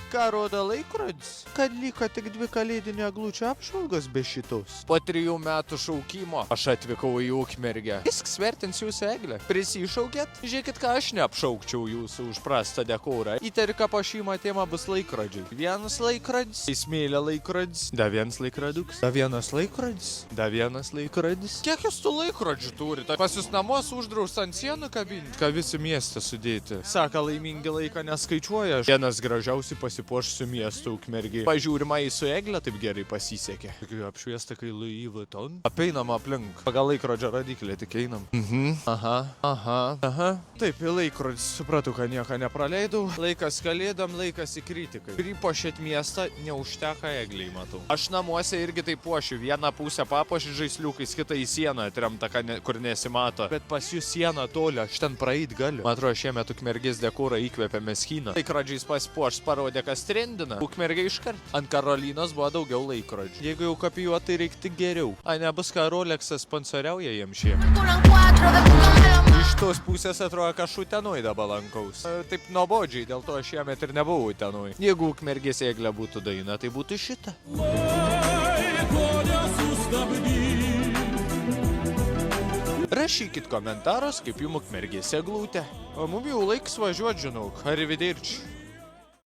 Ką rodo laikrodis? Kad liko tik 2 kalėdinio eglučių apžvalgos be šitos. Po 3 metų šaukimo aš atvykau į Ukmergę. Viskas vertins jūsų eglę. Prisišaukėt? Žiūrėkit, ką aš neapšaukčiau jūsų už prastą dekorą. Įtariu, kad pašymo tema bus laikrodžiai. Vienas laikrodis, įsmėlė laikrodis, da vienas laikroduks, da vienas laikrodis, da vienas laikrodis. Kiek jūs tų laikrodžių turite? Pas jūs namuos uždrausta ant sienų kabinti, ką visi miestą sudėti. Saka, laimingi laiką neskaičiuoja. Vienas gražiausiai pasipuošusių miestų Ukmergėje. Pažiūrima į su eglę taip gerai pasisekė. Apšviesta kai Louis Vuitton. Apeinam aplink. Pagal laikrodžio radiklį tik einam. Aha. Taip, į laikrodį supratau, kad nieko nepraleidau. Laikas kalėdam, laikas į kritikai. Pripuošėt miestą, neužteka egliai, matau. Aš namuose irgi taip puošiu. Vieną pusę papuošiu žaisliukais, kitą į sieną atremta, kur nesimato. Bet pas jūs siena toli, aš ten praeit galiu. Man atrodo, šiemet Ukmergės dekorą įkvėpė Meskyną. Laikrodžiais pasipuoš, parodė, kas trendina. Ukmergė iškart. Ant Karolinos buvo daugiau laikrodžių. Jeigu jau kopijuot, tai reikti geriau. A, nebus, ką Rolexas sponsoriauja jiems šie. Iš tos pusės atrodo, kad aš Utenoj dabar lankaus. Taip nuobodžiai, dėl to aš šiemet ir nebuvau Utenoj. Jeigu Ukmergės eglė būtų daina, tai būtų šita. Rašykit komentaros, kaip jums Ukmergės eglutė. O mum jau laiks važiuot, žinau. Arrivederci.